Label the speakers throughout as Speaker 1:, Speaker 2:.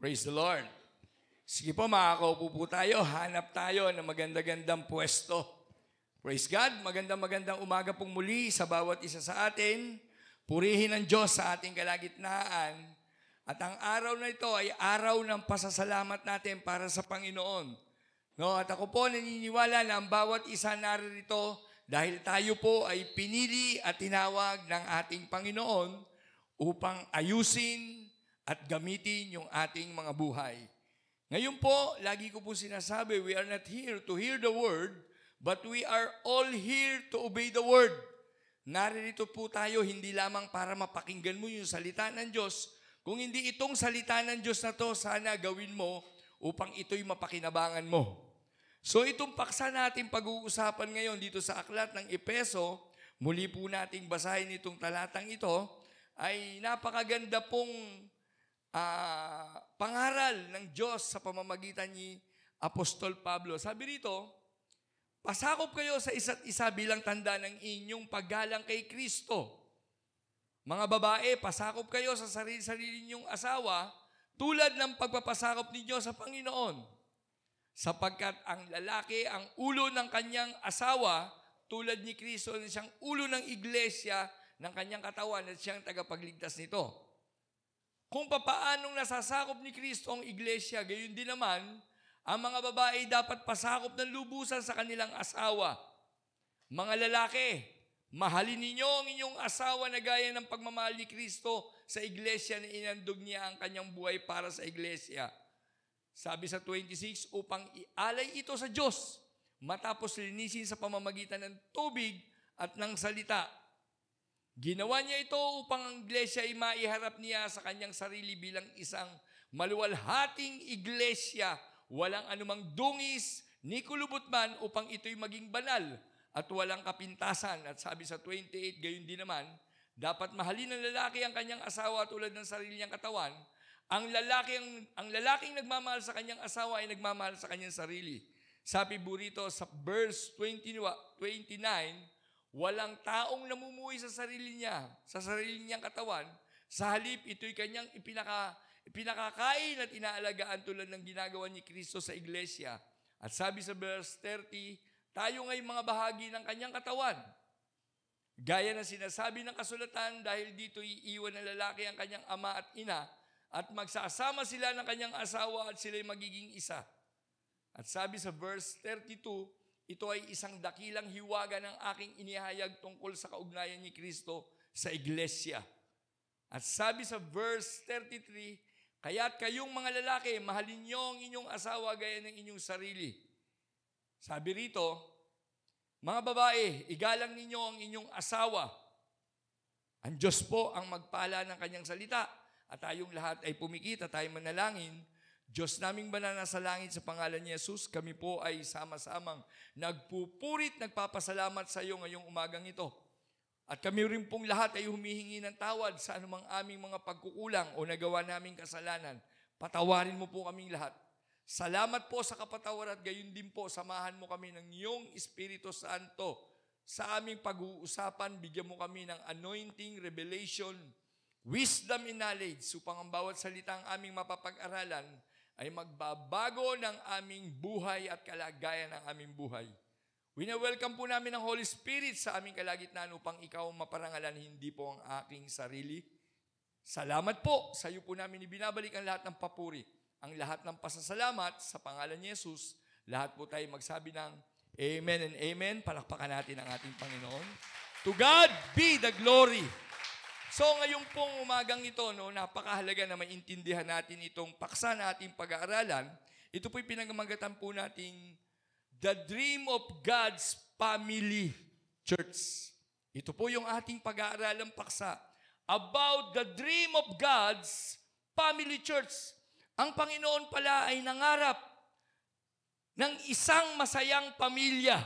Speaker 1: Praise the Lord. Sige po, makakaupo po tayo. Hanap tayo ng maganda-gandang pwesto. Praise God. Magandang umaga pong muli sa bawat isa sa atin. Purihin ang Diyos sa ating kalagitnaan. At ang araw na ito ay araw ng pasasalamat natin para sa Panginoon. No, at ako po naniniwala na ang bawat isa naririto dahil tayo po ay pinili at tinawag ng ating Panginoon upang ayusin at gamitin yung ating mga buhay. Ngayon po, lagi ko po sinasabi, we are not here to hear the word, but we are all here to obey the word. Naririto po tayo hindi lamang para mapakinggan mo yung salita ng Diyos, kung hindi itong salita ng Diyos na to, sana gawin mo upang ito'y mapakinabangan mo. So itong paksa natin pag-uusapan ngayon dito sa aklat ng Epeso, muli po nating basahin itong talatang ito, ay napakaganda pong pangaral ng Diyos sa pamamagitan ni Apostol Pablo. Sabi rito, pasakop kayo sa isa't isa bilang tanda ng inyong paggalang kay Kristo. Mga babae, pasakop kayo sa sarili ninyong asawa tulad ng pagpapasakop ninyo sa Panginoon. Sapagkat ang lalaki ang ulo ng kanyang asawa tulad ni Kristo na siyang ulo ng iglesia ng kanyang katawan at siyang tagapagligtas nito. Kung papaanong nasasakop ni Kristo ang iglesia, gayon din naman, ang mga babae dapat pasakop ng lubusan sa kanilang asawa. Mga lalaki, mahalin ninyo ang inyong asawa na gaya ng pagmamahal ni Kristo sa iglesia na inandog niya ang kanyang buhay para sa iglesia. Sabi sa 26, upang ialay ito sa Diyos, matapos linisin sa pamamagitan ng tubig at ng salita. Ginawa niya ito upang ang iglesia ay maiharap niya sa kanyang sarili bilang isang maluwalhating iglesia, walang anumang dungis ni kulubot man upang ito'y maging banal at walang kapintasan. At sabi sa 28, gayon din naman, dapat mahalin ng lalaki ang kanyang asawa tulad ng sarili niyang katawan. Ang lalaking nagmamahal sa kanyang asawa ay nagmamahal sa kanyang sarili. Sabi po rito sa verse 29, walang taong namumuhay sa sarili niyang katawan. Sa halip, ito'y kanyang ipinakakain at inaalagaan tulad ng ginagawa ni Kristo sa iglesia. At sabi sa verse 30, tayo ngayong mga bahagi ng kanyang katawan. Gaya na sinasabi ng kasulatan, dahil dito iiwan ng lalaki ang kanyang ama at ina, at magsasama sila ng kanyang asawa at sila'y magiging isa. At sabi sa verse 32, ito ay isang dakilang hiwaga ng aking inihayag tungkol sa kaugnayan ni Kristo sa iglesia. At sabi sa verse 33, kaya't kayong mga lalaki, mahalin niyo ang inyong asawa gaya ng inyong sarili. Sabi rito, mga babae, igalang ninyo ang inyong asawa. Ang Diyos po ang magpala ng kanyang salita at tayong lahat ay pumikit at tayo manalangin. Diyos naming banal na sa langit, sa pangalan ni Jesus, kami po ay sama-samang nagpupurit, nagpapasalamat sa iyo ngayong umagang ito. At kami rin pong lahat ay humihingi ng tawad sa anumang aming mga pagkukulang o nagawa naming kasalanan. Patawarin mo po kaming lahat. Salamat po sa kapatawaran at gayon din po, samahan mo kami ng iyong Espiritu Santo sa aming pag-uusapan. Bigyan mo kami ng anointing, revelation, wisdom and knowledge upang ang bawat salitang aming mapapag-aralan ay magbabago ng aming buhay at kalagayan ng aming buhay. Wina-welcome po namin ang Holy Spirit sa aming kalagitnaan upang ikaw maparangalan, hindi po ang aking sarili. Salamat po. Sa iyo po namin ibinabalik ang lahat ng papuri, ang lahat ng pasasalamat sa pangalan ni Jesus. Lahat po tayo magsabi ng Amen and Amen. Palakpakan natin ang ating Panginoon. To God be the glory. So ngayon pong umagang ito, napakahalaga na maintindihan natin itong paksa na ating pag-aaralan. Ito po'y pinagmagatan po nating The Dream of God's Family Church. Ito po yung ating pag-aaralang paksa about the dream of God's Family Church. Ang Panginoon pala ay nangarap ng isang masayang pamilya.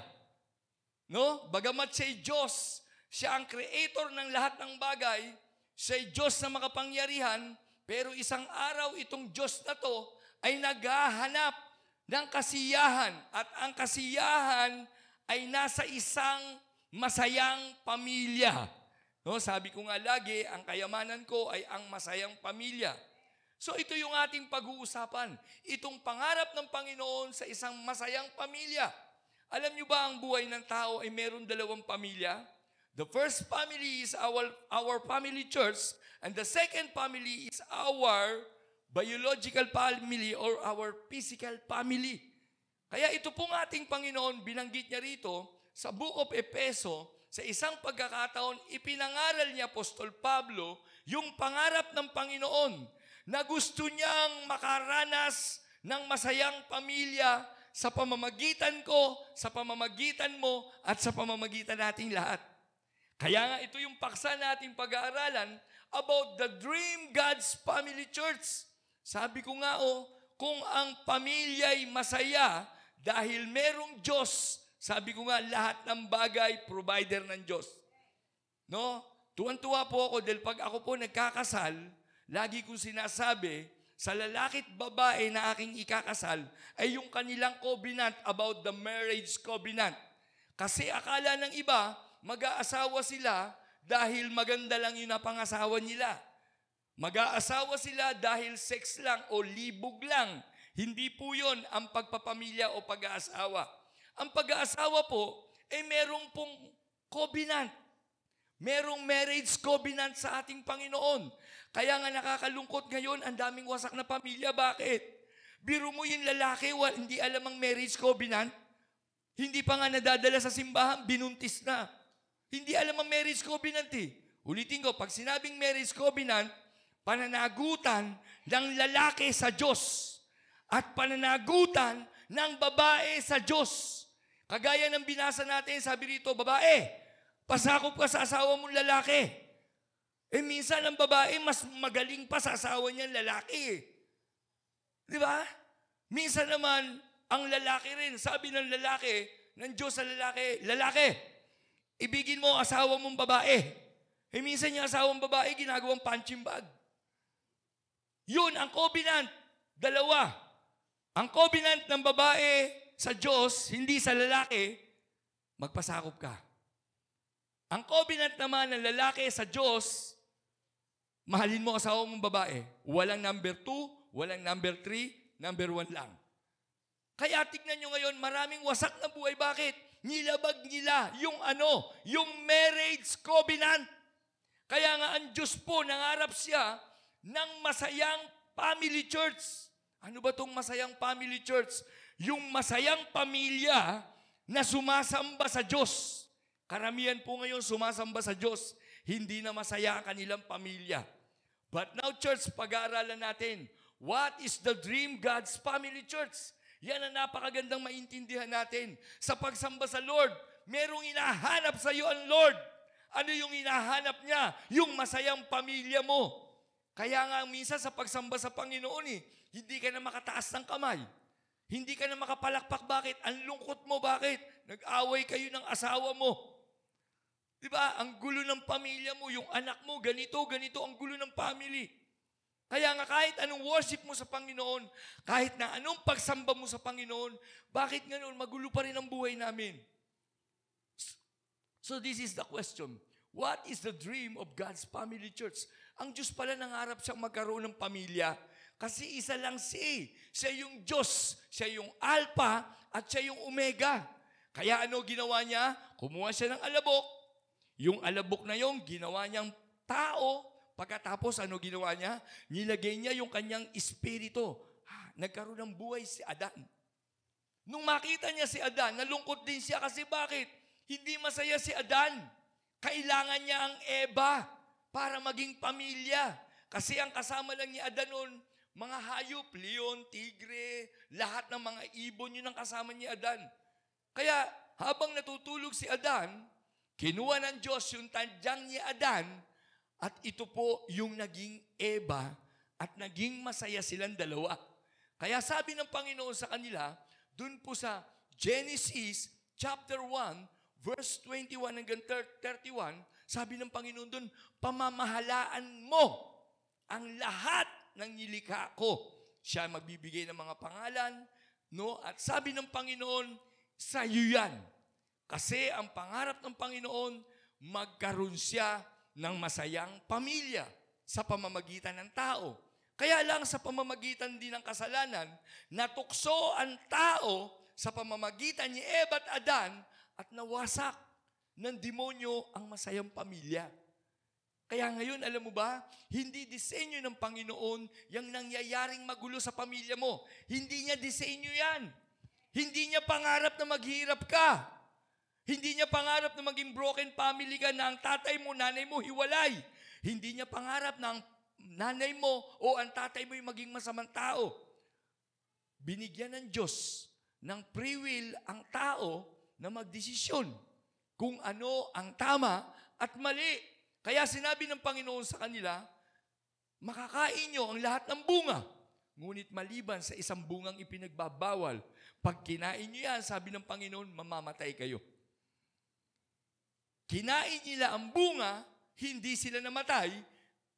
Speaker 1: No? Bagamat siya'y Diyos, siya ang creator ng lahat ng bagay, siya'y Diyos na makapangyarihan, pero isang araw itong Diyos na to ay naghahanap ng kasiyahan. At ang kasiyahan ay nasa isang masayang pamilya. No, sabi ko nga lagi, ang kayamanan ko ay ang masayang pamilya. So ito yung ating pag-uusapan. Itong pangarap ng Panginoon sa isang masayang pamilya. Alam niyo ba ang buhay ng tao ay meron dalawang pamilya? The first family is our family church, and the second family is our biological family or our physical family. Kaya ito pong ating Panginoon, binanggit niya rito sa Book of Efeso, sa isang pagkakataon, ipinangaral niya Apostol Pablo yung pangarap ng Panginoon na gusto niyang makaranas ng masayang pamilya sa pamamagitan ko, sa pamamagitan mo, at sa pamamagitan nating lahat. Kaya nga ito yung paksa nating pag-aaralan about the Dream God's Family Church. Sabi ko nga kung ang pamilya'y masaya dahil merong Diyos, sabi ko nga lahat ng bagay provider ng Diyos. No? Tuwan-tuwa po ako dahil pag ako po nagkakasal, lagi kong sinasabi, sa lalaki at babae na aking ikakasal, ay yung kanilang covenant about the marriage covenant. Kasi akala ng iba, mag-aasawa sila dahil maganda lang yung napangasawa nila. Mag-aasawa sila dahil sex lang o libog lang. Hindi po yun ang pagpapamilya o pag-aasawa. Ang pag-aasawa po, merong pong covenant. Merong marriage covenant sa ating Panginoon. Kaya nga nakakalungkot ngayon, ang daming wasak na pamilya. Bakit? Biro mo yung lalaki, hindi alam ang marriage covenant. Hindi pa nga nadadala sa simbahan, binuntis na. Hindi alam ang marriage covenant eh. Ulitin ko, pag sinabing marriage covenant, pananagutan ng lalaki sa Diyos at pananagutan ng babae sa Diyos. Kagaya ng binasa natin, sabi rito, babae, pasakop ka sa asawa mong lalaki. Minsan ang babae mas magaling pa sa asawa niyang lalaki. Di ba? Minsan naman, ang lalaki rin, sabi ng lalaki, ng Diyos sa lalaki, lalaki, ibigin mo asawa mong babae. Minsan yung asawang babae, ginagawang punching bag. Yun, ang covenant, dalawa. Ang covenant ng babae sa Diyos, hindi sa lalaki, magpasakop ka. Ang covenant naman ng lalaki sa Diyos, mahalin mo asawa mong babae. Walang number 2, walang number 3, number 1 lang. Kaya tignan nyo ngayon, maraming wasak na buhay. Bakit? Nilabag nila yung marriage covenant. Kaya nga ang Diyos po, nangarap siya ng masayang family church. Ano ba tong masayang family church? Yung masayang pamilya na sumasamba sa Diyos. Karamihan po ngayon sumasamba sa Diyos, hindi na masaya ang kanilang pamilya. But now, church, pag-aaralan natin, what is the Dream God's Family Church? Yan ang napakagandang maintindihan natin. Sa pagsamba sa Lord, merong inahanap sa iyo ang Lord. Ano yung inahanap niya? Yung masayang pamilya mo. Kaya nga minsan sa pagsamba sa Panginoon, hindi ka na makataas ng kamay. Hindi ka na makapalakpak. Bakit? Ang lungkot mo. Bakit? Nag-away kayo ng asawa mo. Diba? Ang gulo ng pamilya mo, yung anak mo, ganito ang gulo ng family. Kaya nga kahit anong worship mo sa Panginoon, kahit na anong pagsamba mo sa Panginoon, bakit ganoon? Magulo pa rin ang buhay namin. So this is the question. What is the dream of God's family church? Ang Diyos pala nangarap siyang magkaroon ng pamilya kasi isa lang siya yung Diyos, siya yung Alpha at siya yung Omega. Kaya ano ginawa niya? Kumuha siya ng alabok. Yung alabok na yung ginawa niyang tao. Pagkatapos ano ginawa niya? Nilagay niya yung kanyang espiritu. Nagkaroon ng buhay si Adan. Nung makita niya si Adan, nalungkot din siya kasi bakit? Hindi masaya si Adan. Kailangan niya ang Eva para maging pamilya. Kasi ang kasama lang ni Adan noon, mga hayop, leon, tigre, lahat ng mga ibon yun ang kasama ni Adan. Kaya habang natutulog si Adan, kinuha ng Diyos yung tadyang ni Adan at ito po yung naging Eva at naging masaya silang dalawa. Kaya sabi ng Panginoon sa kanila, dun po sa Genesis chapter 1, verse 21 hanggang 31, sabi ng Panginoon dun, pamamahalaan mo ang lahat ng nilikha ko. Siya magbibigay ng mga pangalan, no? At sabi ng Panginoon, sa iyo yan. Kasi ang pangarap ng Panginoon, magkaroon siya ng masayang pamilya sa pamamagitan ng tao. Kaya lang sa pamamagitan din ng kasalanan, natukso ang tao sa pamamagitan ni Eva at Adan at nawasak ng demonyo ang masayang pamilya. Kaya ngayon, alam mo ba, hindi disenyo ng Panginoon yung nangyayaring magulo sa pamilya mo. Hindi niya disenyo yan. Hindi niya pangarap na maghirap ka. Hindi niya pangarap na maging broken family ka na ang tatay mo, nanay mo hiwalay. Hindi niya pangarap na ang nanay mo o ang tatay mo yung maging masamang tao. Binigyan ng Diyos ng free will ang tao na magdesisyon kung ano ang tama at mali. Kaya sinabi ng Panginoon sa kanila, makakain nyo ang lahat ng bunga. Ngunit maliban sa isang bungang ipinagbabawal, pag kinain nyo yan, sabi ng Panginoon, mamamatay kayo. Kinain nila ang bunga, hindi sila namatay,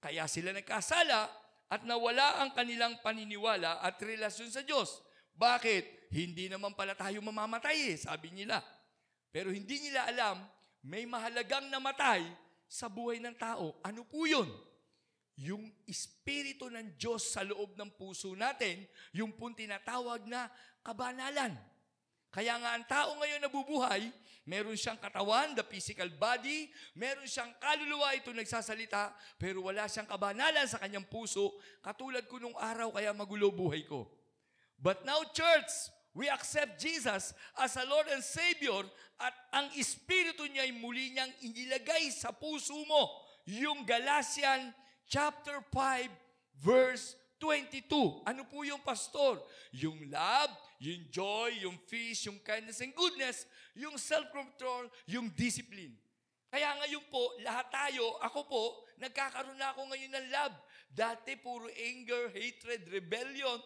Speaker 1: kaya sila nagkasala at nawala ang kanilang paniniwala at relasyon sa Diyos. Bakit? Hindi naman pala tayo mamamatay sabi nila. Pero hindi nila alam, may mahalagang namatay sa buhay ng tao. Ano po yun? Yung Espiritu ng Diyos sa loob ng puso natin, yung pong tinatawag na kabanalan. Kaya nga ang tao ngayon nabubuhay, meron siyang katawan, the physical body, meron siyang kaluluwa, ito nagsasalita, pero wala siyang kabanalan sa kanyang puso, katulad ko nung araw kaya magulo buhay ko. But now, church, we accept Jesus as a Lord and Savior at ang Espiritu niya ay muli niyang inilagay sa puso mo. Yung Galatians chapter 5, verse 22. Ano po yung pastor? Yung love, yung joy, yung peace, yung kindness and goodness, yung self-control, yung discipline. Kaya ngayon po, lahat tayo, ako po, nagkakaroon na ako ngayon ng love. Dati puro anger, hatred, rebellion,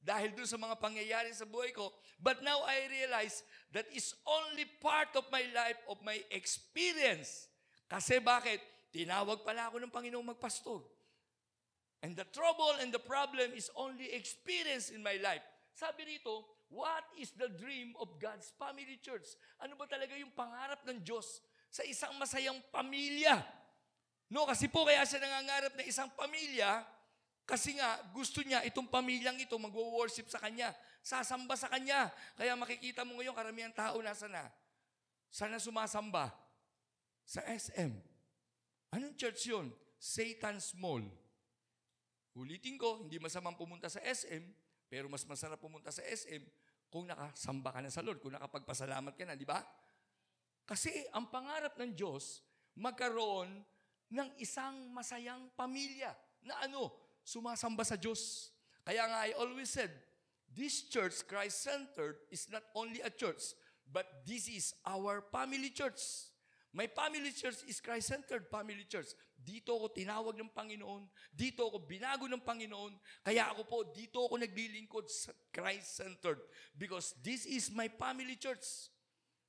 Speaker 1: dahil doon sa mga pangyayari sa buhay ko. But now I realize that is only part of my life, of my experience. Kasi bakit? Tinawag pala ako ng Panginoong magpastor. And the trouble and the problem is only experience in my life. Sabi rito, what is the dream of God's family church? Ano ba talaga yung pangarap ng Diyos sa isang masayang pamilya? No, kasi po kaya siya nangangarap na isang pamilya kasi nga gusto niya itong pamilyang ito magwo-worship sa Kanya, sasamba sa Kanya. Kaya makikita mo ngayon karamihan tao nasa na? Sana sumasamba? Sa SM. Anong church yun? Satan's Mall. Ulitin ko, hindi masamang pumunta sa SM, pero mas masarap pumunta sa SM kung nakasamba ka na sa Lord, kung nakapagpasalamat ka na, di ba? Kasi ang pangarap ng Diyos, magkaroon ng isang masayang pamilya na sumasamba sa Diyos. Kaya nga I always said, this church, Christ-centered, is not only a church, but this is our family church. My family church is Christ-centered family church. Dito ako tinawag ng Panginoon. Dito ako binago ng Panginoon. Kaya ako po, dito ako naglilingkod sa Christ-centered. Because this is my family church.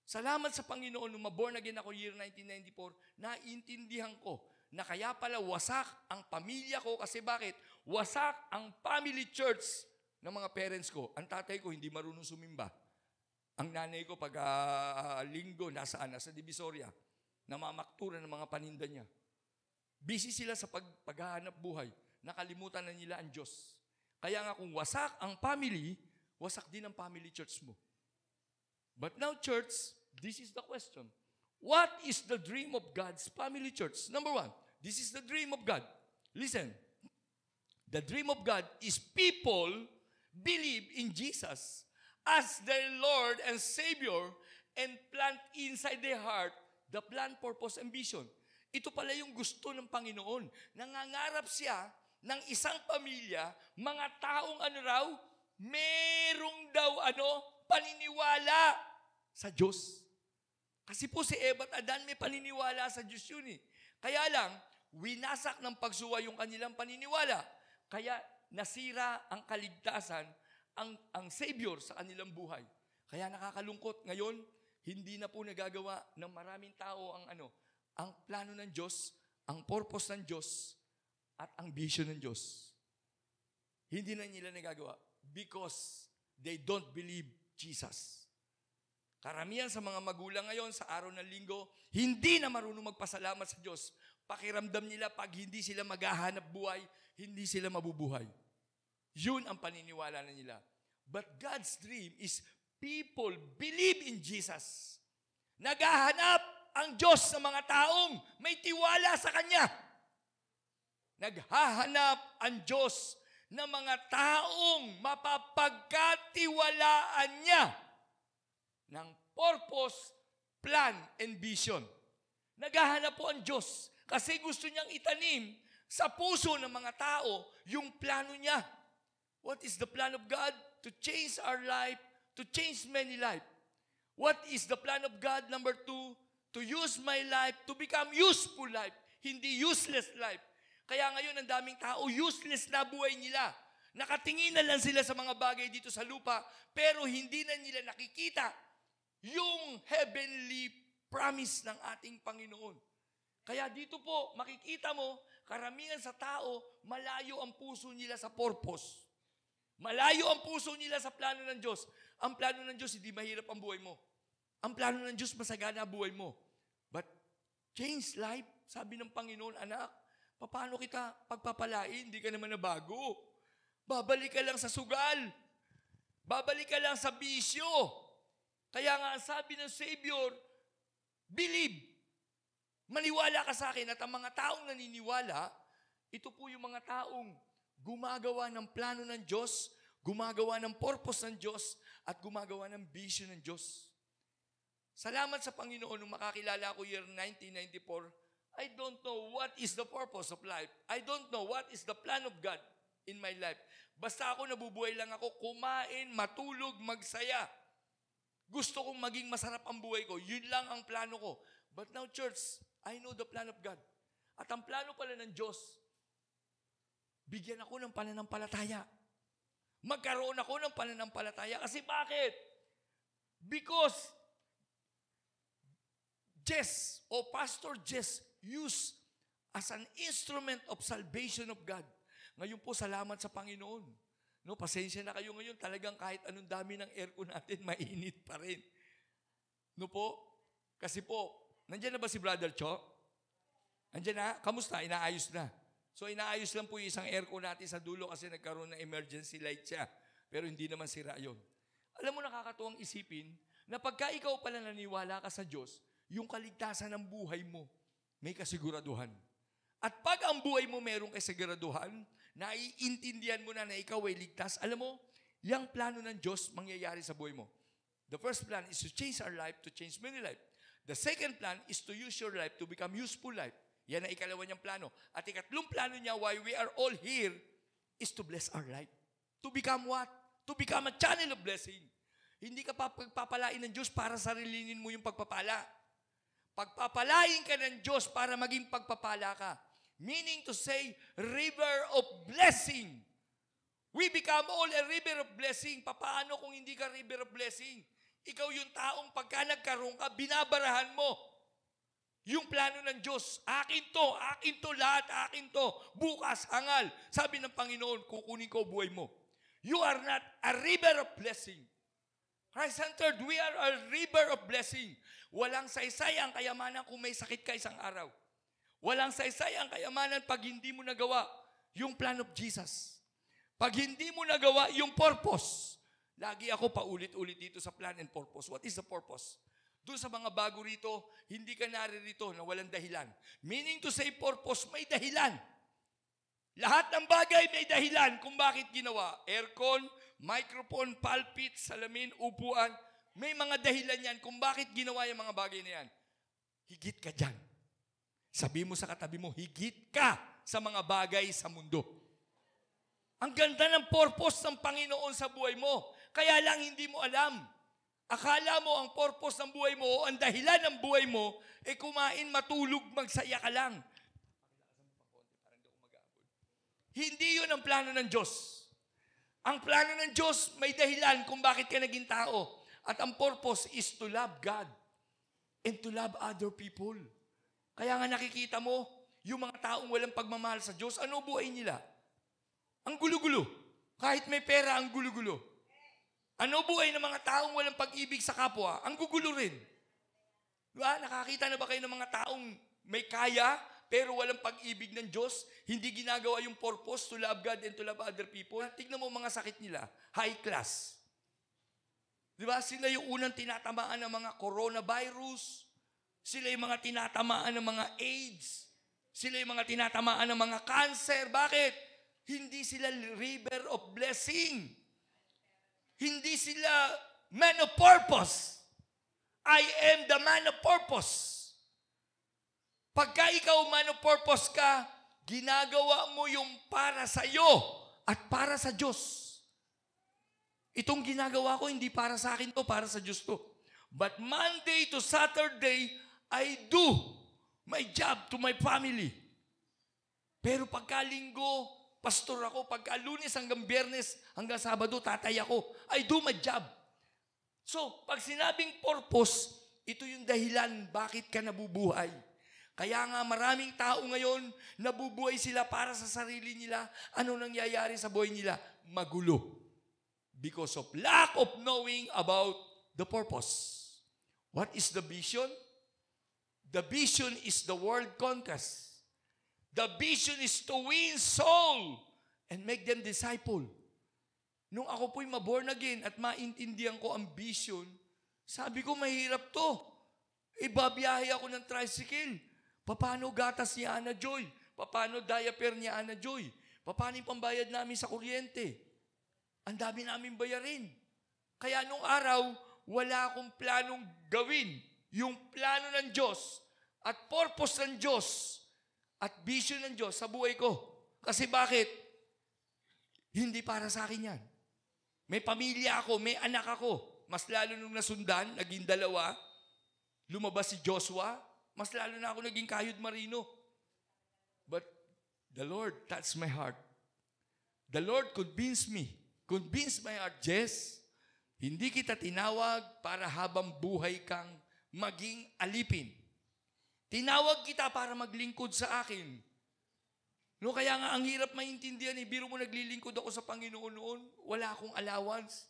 Speaker 1: Salamat sa Panginoon, nung maborn again ako year 1994, naintindihan ko na kaya pala wasak ang pamilya ko. Kasi bakit? Wasak ang family church ng mga parents ko. Ang tatay ko hindi marunong sumimba. Ang nanay ko pag linggo, nasa Divisoria. Namamaktura ng mga paninda niya. Busy sila sa paghahanap buhay. Nakalimutan na nila ang Diyos. Kaya nga kung wasak ang family, wasak din ang family church mo. But now, church, this is the question. What is the dream of God's family church? Number one, this is the dream of God. Listen, the dream of God is people believe in Jesus as their Lord and Savior and plant inside their heart the plan, purpose, and vision. Ito pala yung gusto ng Panginoon. Nangangarap siya ng isang pamilya, mga taong merong daw paniniwala sa Diyos. Kasi po si Eva at Adan may paniniwala sa Diyos yun eh. Kaya lang, winasak ng pagsuwa yung kanilang paniniwala. Kaya nasira ang kaligtasan, ang Savior sa kanilang buhay. Kaya nakakalungkot ngayon, hindi na po nagagawa ng maraming tao ang plano ng Diyos, ang purpose ng Diyos, at ang vision ng Diyos. Hindi na nila nagagawa because they don't believe Jesus. Karamihan sa mga magulang ngayon sa araw ng linggo, hindi na marunong magpasalamat sa Diyos. Pakiramdam nila pag hindi sila maghahanap buhay, hindi sila mabubuhay. Yun ang paniniwala na nila. But God's dream is people believe in Jesus. Naghahanap ang Diyos sa mga taong may tiwala sa Kanya. Naghahanap ang Diyos ng mga taong mapapagkatiwalaan niya ng purpose, plan, and vision. Naghahanap po ang Diyos kasi gusto niyang itanim sa puso ng mga tao yung plano niya. What is the plan of God? To change our life, to change many life. What is the plan of God? Number 2, to use my life to become useful life, hindi useless life. Kaya ngayon, ang daming tao, useless na buhay nila. Nakatingin na lang sila sa mga bagay dito sa lupa, pero hindi na nila nakikita yung heavenly promise ng ating Panginoon. Kaya dito po, makikita mo, karamihan sa tao, malayo ang puso nila sa purpose. Malayo ang puso nila sa plano ng Diyos. Ang plano ng Diyos, hindi mahirap ang buhay mo. Ang plano ng Diyos, masagana ang buhay mo. But change life, sabi ng Panginoon, anak, paano kita pagpapalain? Hindi ka naman nabago. Babalik ka lang sa sugal. Babalik ka lang sa bisyo. Kaya nga, sabi ng Savior, believe. Maniwala ka sa akin at ang mga taong naniniwala, ito po yung mga taong gumagawa ng plano ng Diyos, gumagawa ng purpose ng Diyos, at gumagawa ng vision ng Diyos. Salamat sa Panginoon nung makakilala ko year 1994, I don't know what is the purpose of life. I don't know what is the plan of God in my life. Basta ako nabubuhay lang ako, kumain, matulog, magsaya. Gusto kong maging masarap ang buhay ko. Yun lang ang plano ko. But now, church, I know the plan of God. At ang plano pala ng Diyos, bigyan ako ng pananampalataya. Magkaroon ako ng pananampalataya. Kasi bakit? Because Jess o Pastor Jess used as an instrument of salvation of God. Ngayon po, salamat sa Panginoon. No, pasensya na kayo ngayon. Talagang kahit anong dami ng aircon natin, mainit pa rin. No po? Kasi po, nandiyan na ba si Brother Cho? Nandiyan na? Kamusta? Inaayos na. So, inaayos lang po yung isang aircon natin sa dulo kasi nagkaroon ng emergency light siya. Pero hindi naman sira yun. Alam mo, nakakatuwang isipin na pagka ikaw pala naniwala ka sa Diyos, yung kaligtasan ng buhay mo, may kasiguraduhan. At pag ang buhay mo merong kasiguraduhan, naiintindihan mo na ikaw ay ligtas, alam mo, yung plano ng Diyos mangyayari sa buhay mo. The first plan is to change our life, to change many life. The second plan is to use your life to become useful life. Yan ang ikalawa niyang plano. At ikatlong plano niya, why we are all here, is to bless our life. To become what? To become a channel of blessing. Hindi ka pagpapalain ng Diyos para sarilinin mo yung pagpapala. Pagpapalain ka ng Diyos para maging pagpapala ka. Meaning to say, river of blessing. We become all a river of blessing. Paano kung hindi ka river of blessing? Ikaw yung taong pagka nagkaroon ka, binabarahan mo. Yung plano ng Diyos, akin to, lahat akin to. Bukas, hangal. Sabi ng Panginoon, kukunin ko buhay mo. You are not a river of blessing. Christ-centered, we are a river of blessing. Walang saysay ang kayamanan kung may sakit ka isang araw. Walang saysay ang kayamanan pag hindi mo nagawa yung plan of Jesus. Pag hindi mo nagawa yung purpose. Lagi ako paulit-ulit dito sa plan and purpose. What is the purpose? Doon sa mga bago rito, hindi ka naririto na walang dahilan. Meaning to say purpose, may dahilan. Lahat ng bagay may dahilan kung bakit ginawa. Aircon, microphone, pulpit, salamin, upuan. May mga dahilan yan kung bakit ginawa yung mga bagay na yan. Higit ka dyan. Sabi mo sa katabi mo, higit ka sa mga bagay sa mundo. Ang ganda ng purpose ng Panginoon sa buhay mo. Kaya lang hindi mo alam. Akala mo ang purpose ng buhay mo o ang dahilan ng buhay mo, kumain, matulog, magsaya ka lang. Hindi yun ang plano ng Diyos. Ang plano ng Diyos, may dahilan kung bakit ka naging tao. At ang purpose is to love God and to love other people. Kaya nga nakikita mo, yung mga taong walang pagmamahal sa Diyos, ano buhay nila? Ang gulo-gulo. Kahit may pera, ang gulo-gulo. Ano buhay ng mga taong walang pag-ibig sa kapwa? Ang gugulo rin. Diba? Nakakita na ba kayo ng mga taong may kaya, pero walang pag-ibig ng Diyos, hindi ginagawa yung purpose to love God and to love other people. Tignan mo mga sakit nila, high class. Di ba? Sila yung unang tinatamaan ng mga coronavirus. Sila yung mga tinatamaan ng mga AIDS. Sila yung mga tinatamaan ng mga cancer. Bakit? Hindi sila river of blessing. Hindi sila man of purpose. I am the man of purpose. Pagka ikaw man of purpose ka, ginagawa mo yung para sa iyo at para sa Diyos. Itong ginagawa ko, hindi para sa akin to, para sa Diyos to. But Monday to Saturday, I do my job to my family. Pero pagka linggo, pastor ako. Pagka Lunes hanggang Biyernes, hanggang Sabado, tatay ako. I do my job. So, pag sinabing purpose, ito yung dahilan bakit ka nabubuhay. Kaya nga maraming tao ngayon, nabubuhay sila para sa sarili nila. Ano nangyayari sa buhay nila? Magulo. Because of lack of knowing about the purpose. What is the vision? The vision is the world conquest. The vision is to win soul and make them disciple. Nung ako po'y maborn again at maintindihan ko ang vision, sabi ko, mahirap to. Ibabiyahe ako ng tricycle. Paano gatas ni Ana Joy? Paano diaper ni Ana Joy? Paano yung pambayad namin sa kuryente? Ang dami namin bayarin. Kaya nung araw, wala akong planong gawin. Yung plano ng Diyos at purpose ng Diyos at vision ng Diyos sa buhay ko. Kasi bakit? Hindi para sa akin yan. May pamilya ako, may anak ako. Mas lalo nung nasundan, naging 2, lumabas si Joshua, mas lalo na ako naging kayod marino. But the Lord touched my heart. The Lord convinced my heart, Jess, hindi kita tinawag para habang buhay kang maging alipin. Tinawag kita para maglingkod sa akin. No, kaya nga ang hirap maintindihan, biro mo naglilingkod ako sa Panginoon noon, wala akong allowance.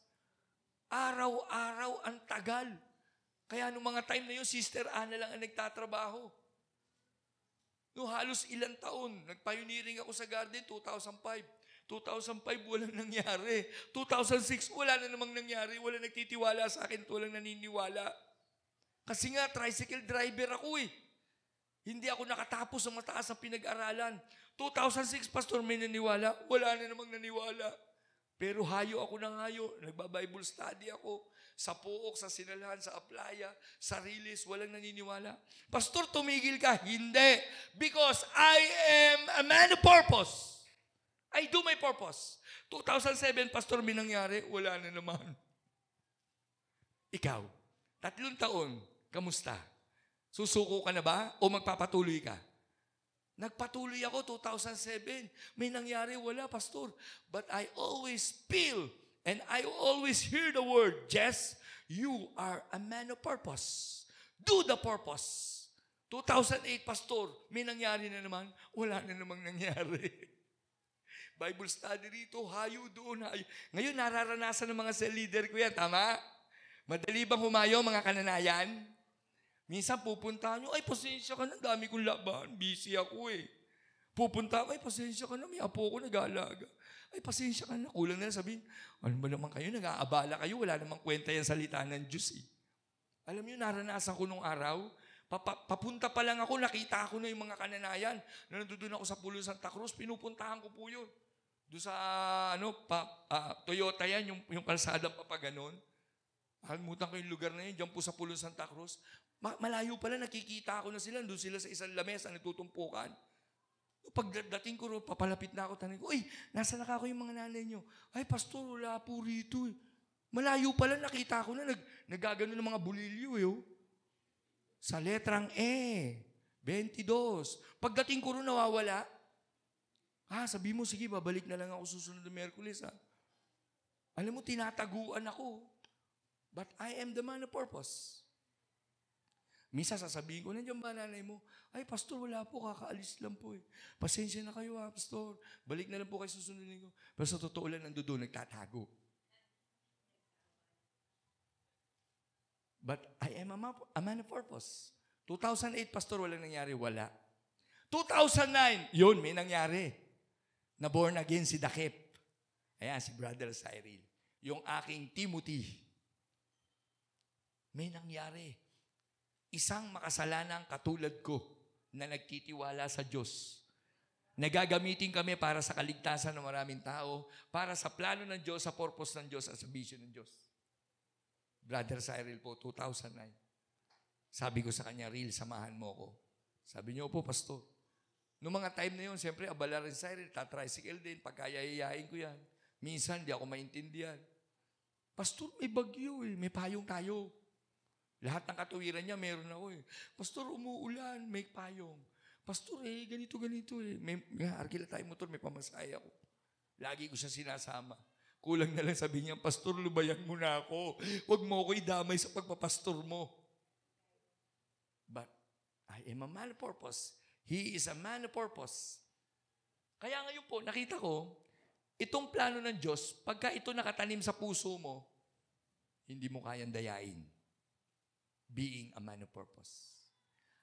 Speaker 1: Araw-araw ang tagal. Kaya nung mga time na yun, Sister Ana lang ang nagtatrabaho. No, halos ilang taon, nag-pioneering ako sa garden, 2005. 2005, walang nangyari. 2006, wala na namang nangyari. Wala nagtitiwala sa akin, walang naniniwala. Kasi nga, tricycle driver ako eh. Hindi ako nakatapos sa mataas ang pinag-aralan. 2006, Pastor, may naniwala. Wala na namang naniwala. Pero hayo ako ng hayo. Nagba-Bible study ako. Sa Pook, sa Sinalahan, sa Aplaya, sa Rilis, walang naniniwala. Pastor, tumigil ka. Hindi. Because I am a man of purpose. I do my purpose. 2007, Pastor, may nangyari, wala na naman. Ikaw, 3 taon, kamusta? Susuko ka na ba o magpapatuloy ka? Nagpatuloy ako 2007. May nangyari, wala, Pastor. But I always feel and I always hear the word, Jess, you are a man of purpose. Do the purpose. 2008, Pastor, may nangyari na naman, wala na namang nangyari. Bible study rito, hayo doon, hayo. Ngayon, nararanasan ng mga cell leader ko yan, tama? Madali bang humayo, mga kananayan? Minsan pupunta nyo, ay, pasensya ka na, dami kong laban, busy ako eh. Pupunta ako, ay, pasensya ka na, may apo ko nag-aalaga. Ay, pasensya ka na, kulang na sabihin, ano ba naman kayo, nag-aabala kayo, wala namang kwenta yung salita ng Diyos eh. Alam nyo, naranasan ko nung araw, papunta pa lang ako, nakita ko na yung mga kananayan. Nandun ako sa Pulo Santa Cruz, pinupuntahan ko po yun. Doon sa Toyota yan, yung kalsadang papaganon. Halimutan ko yung lugar na yun, dyan po sa Pulo Santa Cruz. Malayo pala, nakikita ko na sila, doon sila sa isang lamesa, nagtutumpukan. Pagdating ko, papalapit na ako, tanong ko, uy, nasa na ako yung mga nanay nyo? Ay, Pastor, wala po rito eh. Malayo pala, nakita ko na, nagagano ng mga bulilyo eh. Oh. Sa letrang E, 22. Pagdating ko rin nawawala, sabi mo, sige, babalik na lang ako susunod na Miyerkules. Alam mo, tinataguan ako. But I am the man of purpose. Misa sasabihin ko, nandiyan ba nanay mo? Ay, Pastor, wala po, kakaalis lang po eh. Pasensya na kayo Pastor. Balik na lang po kayo susunodin ko. Pero sa totoo lang, nandoon, nagtatago. But I am a man of purpose. 2008, Pastor, walang nangyari, wala. 2009, yun, may nangyari. Na-born again si Dakep. Ayan, si Brother Cyril. Yung aking Timothy. May nangyari. Isang makasalanang katulad ko na nagtitiwala sa Diyos. Nagagamitin kami para sa kaligtasan ng maraming tao, para sa plano ng Diyos, sa purpose ng Diyos, at sa vision ng Diyos. Brother Cyril po, 2009. Sabi ko sa kanya, Real, samahan mo ko. Sabi niyo po, Pastor. Noong mga time na yun, siyempre, abala rin Cyril, tatricycle din, pagkayayayain ko yan. Minsan, di ako maintindihan. Pastor, may bagyo eh, may payong tayo. Lahat ng katuwiran niya, meron ako eh. Pastor, umuulan, may payong. Pastor, ganito eh. May arkila tayo motor, may pamasahe ako. Lagi ko siya sinasama. Kulang na lang sabi niya, Pastor, lubayan mo na ako. Huwag mo ako idamay sa pagpapastor mo. But I am a man of purpose. He is a man of purpose. Kaya ngayon po, nakita ko, itong plano ng Diyos, pagka ito nakatanim sa puso mo, hindi mo kayang dayain. Being a man of purpose.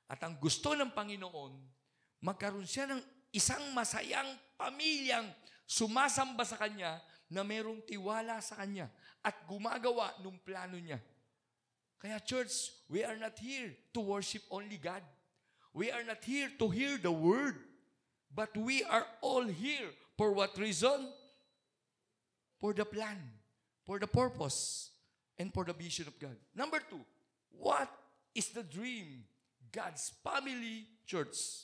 Speaker 1: At ang gusto ng Panginoon, magkaroon siya ng isang masayang pamilyang sumasamba sa Kanya na mayroong tiwala sa Kanya at gumagawa ng plano niya. Kaya church, we are not here to worship only God. We are not here to hear the word. But we are all here for what reason? For the plan, for the purpose, and for the vision of God. Number 2, what is the dream? God's family church.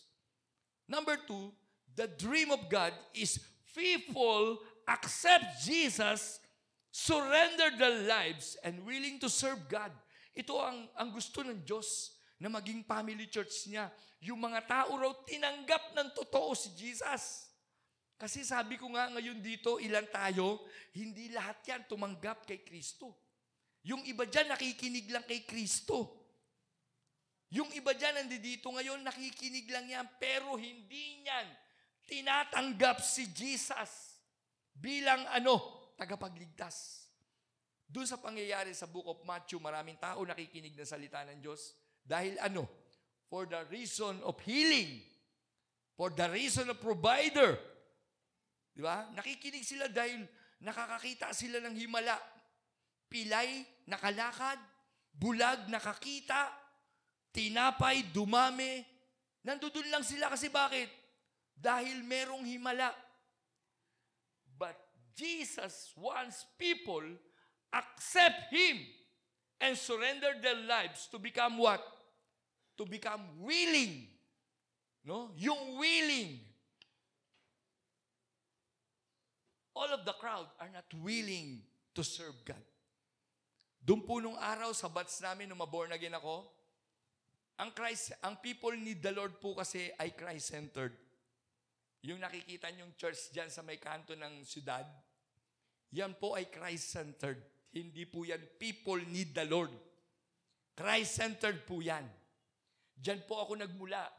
Speaker 1: Number 2, the dream of God is people accept Jesus, surrender their lives, and willing to serve God. Ito ang gusto ng Diyos na maging family church niya. Yung mga tao raw tinanggap ng totoo si Jesus. Kasi sabi ko nga ngayon dito, ilan tayo, hindi lahat yan tumanggap kay Kristo. Yung iba dyan nakikinig lang kay Kristo. Yung iba dyan nandito ngayon, nakikinig lang yan, pero hindi niyan tinatanggap si Jesus bilang tagapagligtas. Doon sa pangyayari sa Book of Matthew, maraming tao nakikinig ng salita ng Diyos. Dahil for the reason of healing. For the reason of provider. Di ba? Nakikinig sila dahil nakakakita sila ng himala. Pilay, nakalakad. Bulag, nakakita. Tinapay, dumami. Nandun lang sila kasi bakit? Dahil merong himala. But Jesus wants people accept Him and surrender their lives to become what? To become willing. No? Yung willing. All of the crowd are not willing to serve God. Doon po nung araw sa batch namin nung maborn again ako, ang people need the Lord po kasi ay Christ-centered. Yung nakikita niyong church dyan sa may kanto ng syudad, yan po ay Christ-centered. Hindi po yan people need the Lord. Christ-centered po yan. Diyan po ako nagmula.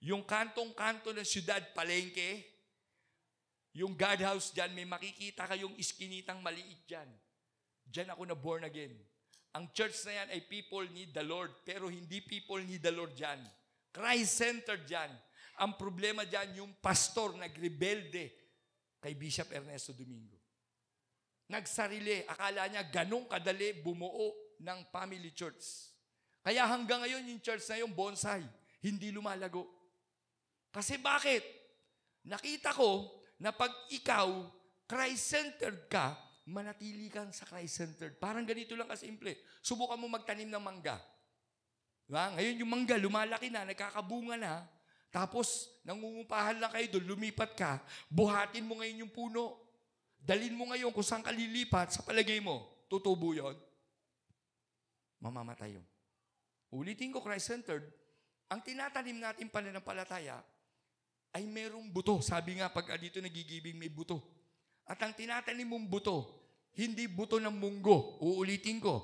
Speaker 1: Yung kantong-kanto ng syudad, palengke, yung guardhouse dyan, may makikita kayong iskinitang maliit dyan. Diyan ako na born again. Ang church na yan ay people need the Lord, pero hindi people need the Lord dyan. Christ-centered dyan. Ang problema dyan, yung pastor nagrebelde kay Bishop Ernesto Domingo. Nagsarili, akala niya ganong kadali bumuo ng family church. Kaya hanggang ngayon yung church na yung bonsai, hindi lumalago. Kasi bakit? Nakita ko na pag ikaw Christ-centered ka, manatili kang sa Christ-centered. Parang ganito lang kasimple. Subukan mo magtanim ng mangga. Diba? Ngayon yung mangga, lumalaki na, nagkakabunga na, tapos nangungupahan lang kayo doon, lumipat ka, buhatin mo ngayon yung puno. Dalin mo ngayon kung saan ka lilipat, sa palagay mo, tutubo yun? Mamamatay yun. Ulitin ko, Christ-centered, ang tinatanim natin pananampalataya ay merong buto. Sabi nga, pag dito nagigibing may buto. At ang tinatanim mong buto, hindi buto ng munggo. Uulitin ko,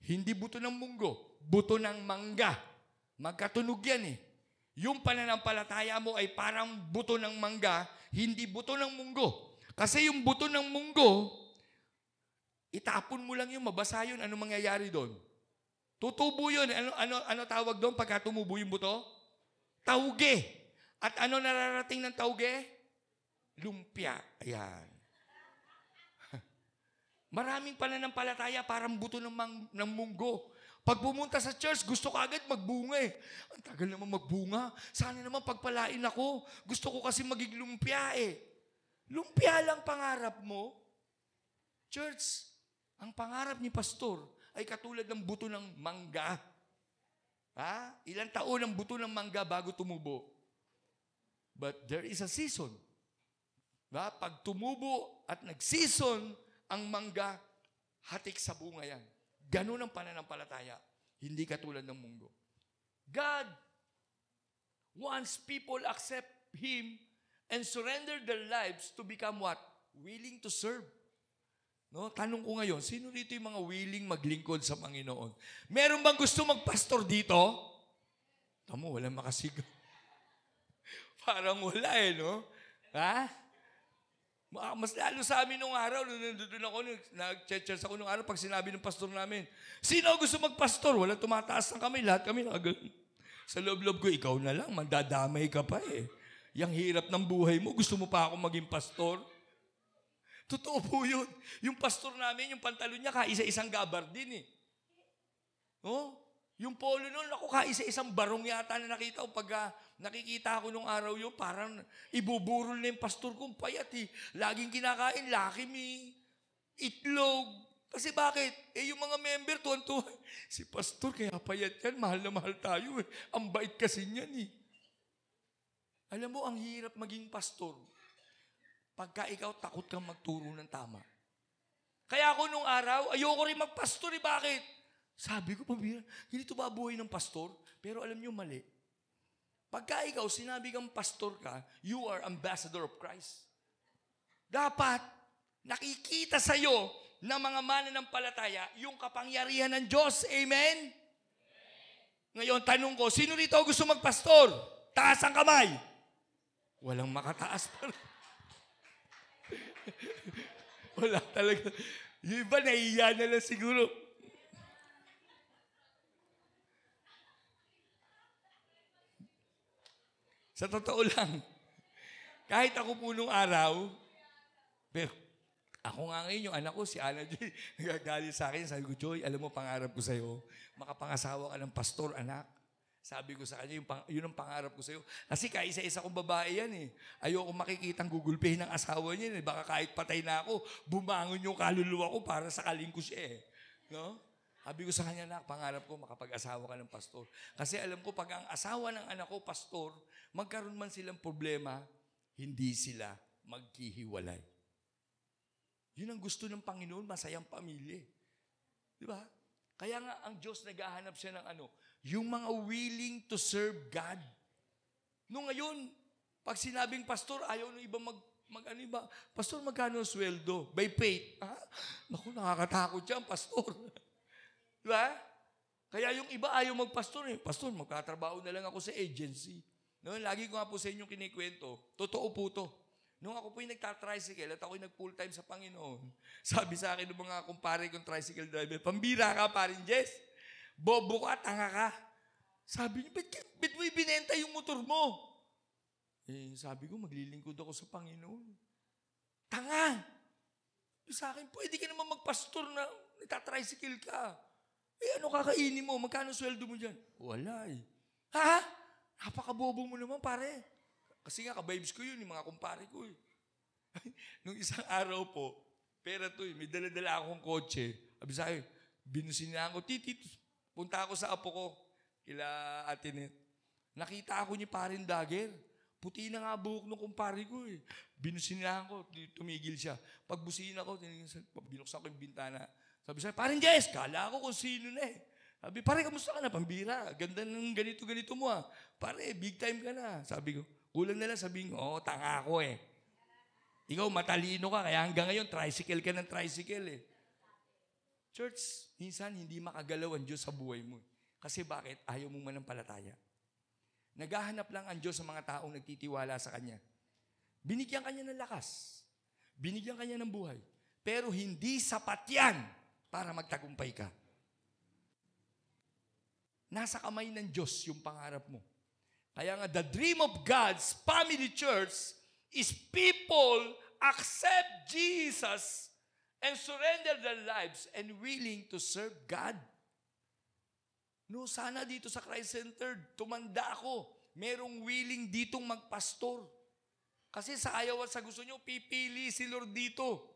Speaker 1: hindi buto ng munggo, buto ng mangga. Magkatunog yan eh. Yung pananampalataya mo ay parang buto ng mangga, hindi buto ng munggo. Kasi yung buto ng munggo, itapon mo lang yung mabasa yun, ano mangyayari doon? Tutubo yun. Ano tawag doon pagka tumubo yung buto? Tauge. At ano nararating ng tauge? Lumpia. Ayan. Maraming pananampalataya parang buto ng munggo. Pag pumunta sa church, gusto ka agad magbunga eh. Ang tagal naman magbunga. Sana naman pagpalain ako. Gusto ko kasi maging lumpia eh. Lumpia lang pangarap mo. Church, ang pangarap ni pastor ay katulad ng buto ng mangga. Ilang taon ang buto ng mangga bago tumubo. But there is a season. Pag tumubo at nag-season ang mangga, hatik sa bunga yan. Ganun ang pananampalataya. Hindi katulad ng munggo. God wants people accept Him and surrender their lives to become what? Willing to serve. No? Tanong ko ngayon, sino dito yung mga willing maglingkod sa Panginoon? Meron bang gusto magpastor dito? Tamo, walang makasigaw. Parang wala no? Mas lalo sa amin nung araw, nandun ako, nag-church ako nung araw, pag sinabi ng pastor namin, sino gusto magpastor? Wala tumataas ng kamay, lahat kami nakagano'n. Sa loob-loob ko, ikaw na lang, mandadamay ka pa eh. Yang hirap ng buhay mo, gusto mo pa ako maging pastor? Totoo po yun. Yung pastor namin, yung pantalon niya, kaisa-isang gabardin eh. Yung polo nun, ako kaisa-isang barong yata na nakita ko. Pag nakikita ako nung araw yun, parang ibuburol na yung pastor kong payat eh. Laging kinakain, Lucky Me, itlog. Kasi bakit? Yung mga member, tuwan-tuwan. Si pastor, kaya payat yan, mahal na mahal tayo eh. Ang bait kasi niyan eh. Alam mo, ang hirap maging pastor. Pagka ikaw takot kang magturo ng tama. Kaya ako nung araw, ayoko rin magpastor eh. Bakit? Sabi ko, pambira, hindi ito ba buhay ng pastor? Pero alam niyo, mali. Pagka ikaw, sinabi kang pastor ka, you are ambassador of Christ. Dapat, nakikita sa'yo ng mga mananampalataya yung kapangyarihan ng Diyos. Amen? Ngayon, tanong ko, sino rito gusto magpastor? Taas ang kamay. Walang makataas pa. Wala talaga. Yung iba, nahiya na lang siguro. Sa totoo lang, kahit ako po nung araw, pero ako nga ngayon, yung anak ko, si Ana Joy, nagagalit sa akin. Sabi ko, Joy, alam mo, pangarap ko sa'yo, makapangasawa ka ng pastor, anak. Sabi ko sa kanya, yun ang pangarap ko sa'yo. Kasi kaisa-isa kong babae yan eh. Ayoko makikitang gugulpihin ng asawa niya eh. Baka kahit patay na ako, bumangon yung kaluluwa ko para sakaling ko siya eh. No? Sabi ko sa kanya, anak, pangarap ko makapag-asawa ka ng pastor. Kasi alam ko, pag ang asawa ng anak ko, pastor, magkaroon man silang problema, hindi sila maghihiwalay. Yun ang gusto ng Panginoon, masayang pamilya. Di ba? Kaya nga, ang Diyos naghahanap siya ng yung mga willing to serve God. Noong ngayon, pag sinabing pastor, ayaw ng iba iba. Pastor, magkano sweldo? By faith. Naku, nakakatakot yan, pastor. Diba? Kaya yung iba ayaw magpastor eh. Pastor, magkatrabaho na lang ako sa agency. No, lagi ko nga po sa inyong kinikwento, totoo po to. Nung ako po yung nagtatricycle at ako yung nag-full time sa Panginoon, sabi sa akin ng mga kumpare kong tricycle driver, pambira ka parin Jess, bobo ka, tanga ka. Sabi niya, ba't mo ibinenta yung motor mo? Sabi ko, maglilingkod ako sa Panginoon. Tanga! Sa akin, pwede ka naman magpastor na nagtatricycle ka. Ano kakainin mo? Magkano sweldo mo dyan? Wala eh. Ha? Napakabobo mo naman, pare. Kasi nga, ka-vibes ko yun, yung mga kumpare ko eh. Nung isang araw po, pera to eh, may dala-dala akong kotse. Sabi sa akin, binusinan ko, titit, punta ako sa apo ko, kila Atinet. Nakita ako ni parin Dagger. Puti na nga buhok ng kumpare ko eh. Binusinan ko, tumigil siya. Pag busina ko, binuksan ko yung bintana. Sabi sa akin, parin Jess, kala ko kung sino na eh. Sabi, pare, kamusta ka na? Pambira. Ganda ng ganito-ganito mo ah. Pare, big time ka na. Sabi ko, kulang na lang sabihin ko, tanga ko eh. Ikaw, matalino ka, kaya hanggang ngayon, tricycle ka ng tricycle eh. Church, minsan hindi makagalaw ang Diyos sa buhay mo. Kasi bakit? Ayaw mong manampalataya. Naghahanap lang ang Diyos sa mga taong nagtitiwala sa Kanya. Binigyan Kanya ng lakas. Binigyan Kanya ng buhay. Pero hindi sapat yan para magtagumpay ka. Nasa kamay ng Diyos yung pangarap mo. Kaya nga, the dream of God's family church is people accept Jesus and surrender their lives and willing to serve God. No, sana dito sa Christ Centered, tumanda ako. Merong willing ditong magpastor. Kasi sa ayaw at sa gusto nyo, pipili si Lord dito.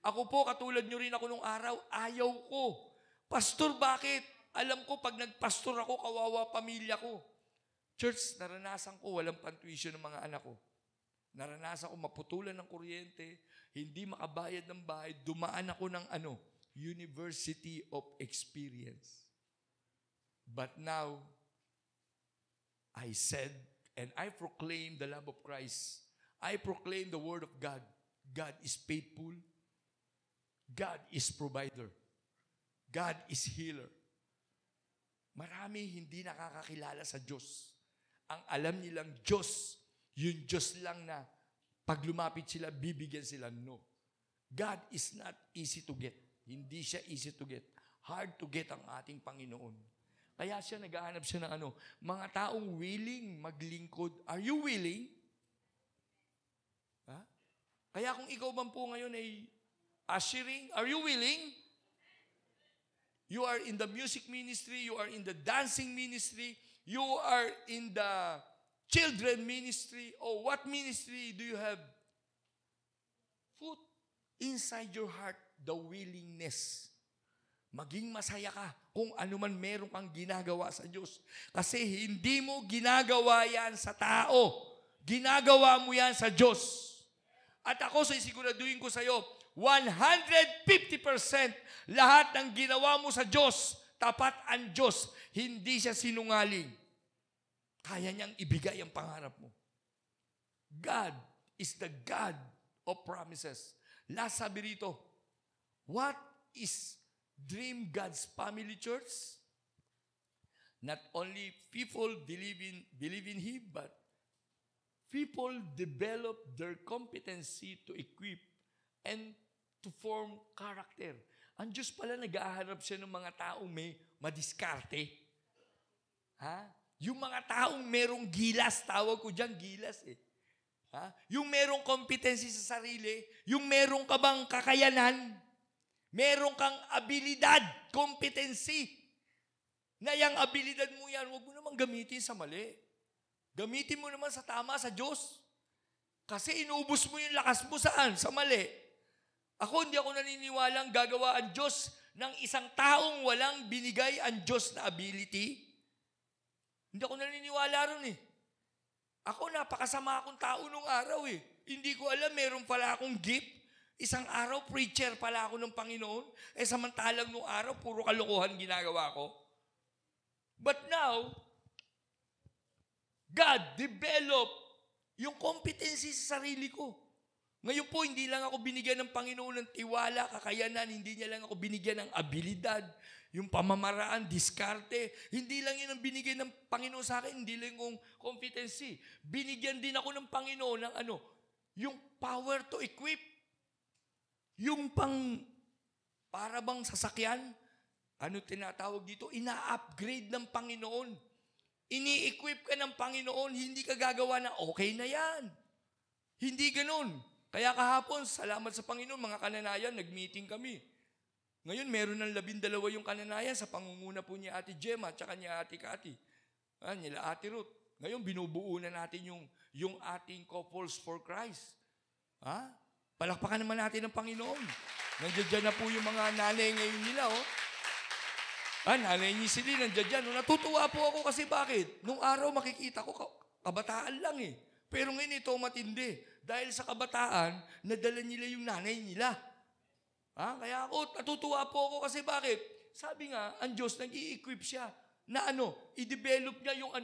Speaker 1: Ako po, katulad nyo rin ako nung araw, ayaw ko. Pastor, bakit? Alam ko, pag nagpastor ako, kawawa pamilya ko. Church, naranasan ko, walang pantuition ng mga anak ko. Naranasan ko maputulan ng kuryente, hindi makabayad ng bahay, dumaan ako ng University of Experience. But now, I said, and I proclaim the love of Christ. I proclaim the word of God. God is faithful. God is provider. God is healer. Marami hindi nakakakilala sa Diyos. Ang alam nilang Diyos, yung Diyos lang na pag lumapit sila, bibigyan sila. No. God is not easy to get. Hindi siya easy to get. Hard to get ang ating Panginoon. Kaya siya naghahanap siya ng mga taong willing maglingkod. Are you willing? Ha? Kaya kung ikaw man po ngayon ay ushering, are you willing? You are in the music ministry, you are in the dancing ministry, you are in the children ministry, or what ministry do you have? Put inside your heart the willingness. Maging masaya ka kung ano man meron kang ginagawa sa Diyos. Kasi hindi mo ginagawa yan sa tao. Ginagawa mo yan sa Diyos. At ako, siguraduhin ko sa iyo, 150% lahat ng ginawa mo sa Diyos, tapat ang Diyos. Hindi siya sinungaling. Kaya niyang ibigay ang pangarap mo. God is the God of promises. Last sabi rito, what is Dream God's Family Church? Not only people believe in Him, but people develop their competency to equip and to form character. Ang Diyos pala nag-ahanap siya ng mga taong may madiskarte. Ha? Yung mga taong merong gilas, tawag ko dyan, gilas eh. Ha? Yung merong competency sa sarili, yung merong ka bang kakayanan, meron kang abilidad, competency, na yung abilidad mo yan, huwag mo naman gamitin sa mali. Gamitin mo naman sa tama, sa Diyos. Kasi inubos mo yung lakas mo saan? Sa mali. Hindi ako naniniwalang gagawa ang Diyos ng isang taong walang binigay ang Diyos na ability. Hindi ako naniniwala ron eh. Napakasama akong tao nung araw eh. Hindi ko alam, meron pala akong gift. Isang araw, preacher pala ako ng Panginoon. Samantalang nung araw, puro kalokohan ginagawa ko. But now, God developed yung competency sa sarili ko. Ngayon po, hindi lang ako binigyan ng Panginoon ng tiwala, kakayanan, hindi niya lang ako binigyan ng abilidad, yung pamamaraan, diskarte. Hindi lang yun ang binigyan ng Panginoon sa akin, hindi lang yung competency. Binigyan din ako ng Panginoon ng yung power to equip. Yung para bang sasakyan, tinatawag dito? Ina-upgrade ng Panginoon. Ini-equip ka ng Panginoon, hindi ka gagawa na okay na yan. Hindi ganun. Kaya kahapon, salamat sa Panginoon, mga kananayan, nag-meeting kami. Ngayon, meron ng 12 yung kananayan sa pangunguna po ni Ate Gemma at saka ni Ate Cathy. Nila Ate Ruth. Ngayon, binubuo na natin yung ating couples for Christ. Palakpakan naman natin ng Panginoon. Nandiyan na po yung mga nanay ngayon nila, nanay ni Celine, nandiyan dyan. Natutuwa po ako kasi bakit? Nung araw makikita ko, kabataan lang eh. Pero ngayon ito matindi. Dahil sa kabataan, nadala nila yung nanay nila. Kaya natutuwa po ako kasi bakit? Sabi nga, ang Diyos nag-i-equip siya na i-develop niya yung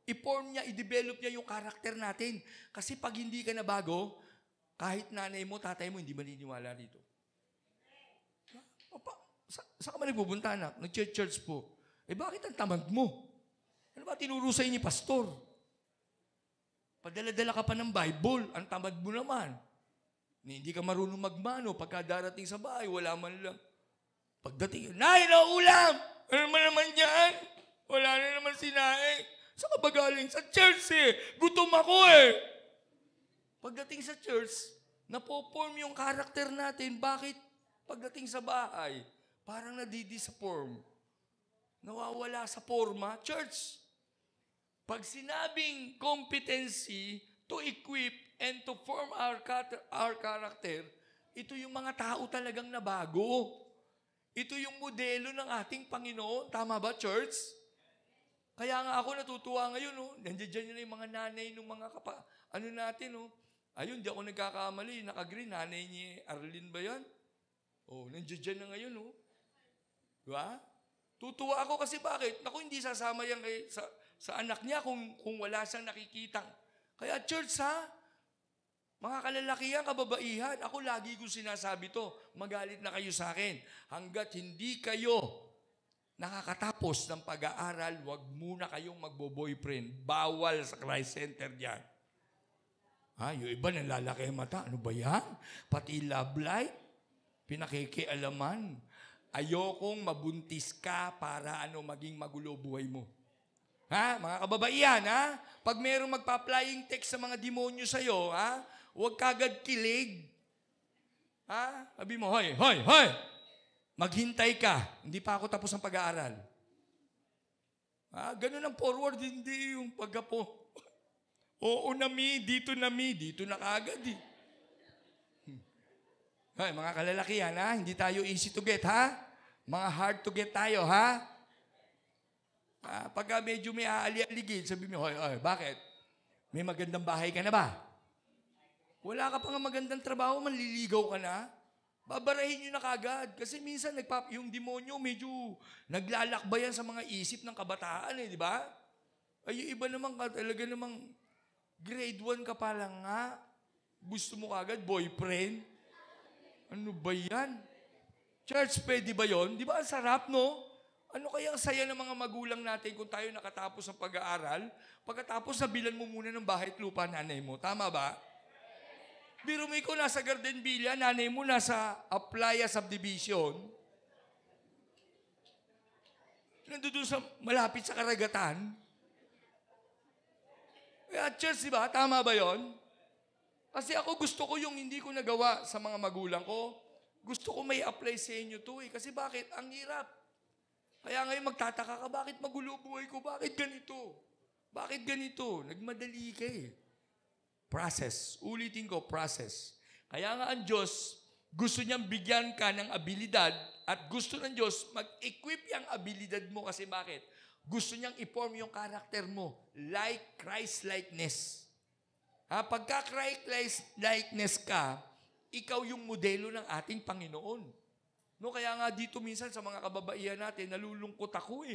Speaker 1: i-form niya, i-develop niya yung karakter natin. Kasi pag hindi ka na bago, kahit nanay mo, tatay mo, hindi maniniwala dito. Saan ka man nagpupunta, anak? Nag-church po. Bakit ang tamad mo? Ano ba tinuro sa'yo ni pastor? Padala-dala ka pa ng Bible, ang tamad mo naman. Hindi ka marunong magmano. Pagka darating sa bahay, wala man lang. Pagdating, Nay, ulam! Ano naman yan? Wala na naman si Nay. Saan ka ba galing? Sa church Gutom ako Pagdating sa church, napoform yung karakter natin. Bakit? Pagdating sa bahay, parang nadidisform. Nawawala sa forma. Church, pag sinabing competency to equip and to form our character, ito yung mga tao talagang nabago. Ito yung modelo ng ating Panginoon. Tama ba, church? Kaya nga ako natutuwa ngayon, nandiyan na yung mga nanay ng mga natin, Ayun, di ako nagkakamali, naka-green, nanay ni Arlene ba yan? Nandiyan na ngayon, Diba? Tutuwa ako kasi bakit? Naku, hindi sasama yan sa anak niya kung wala siyang nakikitang. Kaya church, mga kalalakihan, kababaihan, ako lagi kong sinasabi to, magalit na kayo sa akin. Hanggat hindi kayo nakakatapos ng pag-aaral, wag muna kayong magbo-boyfriend. Bawal sa Christ Center yan. Yung iba nalalaki ang mata. Ano ba yan? Pati love life, pinakikialaman. Ayokong mabuntis ka para maging magulo buhay mo. Mga kababaihan, Pag mayroong magpa-flying text sa mga demonyo sa'yo, huwag kagad kilig. Sabi mo, hoy, maghintay ka. Hindi pa ako tapos ang pag-aaral. Ganun ang forward, hindi yung pagkapo. Oo na dito na kagad mga kalalakihan, hindi tayo easy to get, Mga hard to get tayo, Pagka medyo may aali-aligid, sabi mo, hoy, bakit? May magandang bahay ka na ba? Wala ka pa nga magandang trabaho, manliligaw ka na? Babarahin nyo na kagad. Kasi minsan, yung demonyo, medyo naglalakbayan sa mga isip ng kabataan, di ba? Yung iba naman, talaga namang grade 1 ka pa lang nga. Gusto mo kagad, boyfriend? Ano ba yan? Church, pwede ba yon? Di ba ang sarap, no? Ano kaya ang saya ng mga magulang natin kung tayo nakatapos ng pag-aaral? Pagkatapos, nabilan mo muna ng bahay at lupa nanay mo. Tama ba? Biro mo ikaw nasa Garden Villa, nanay mo nasa Aplaya Subdivision. Nandun sa malapit sa karagatan. Kaya church, di ba? Tama ba yon? Kasi ako gusto ko yung hindi ko nagawa sa mga magulang ko. Gusto ko may apply sa inyo to Kasi bakit? Ang hirap. Kaya ngayon magtataka ka, bakit magulo buhay ko? Bakit ganito? Bakit ganito? Nagmadali ka Process. Ulitin ko, process. Kaya nga ang Diyos, gusto niyang bigyan ka ng abilidad at gusto ng Diyos mag-equip yung abilidad mo kasi bakit? Gusto niyang i-form yung karakter mo like Christ-likeness. Pagka Christ-likeness ka, ikaw yung modelo ng ating Panginoon. No, kaya nga dito minsan sa mga kababaihan natin, nalulungkot ako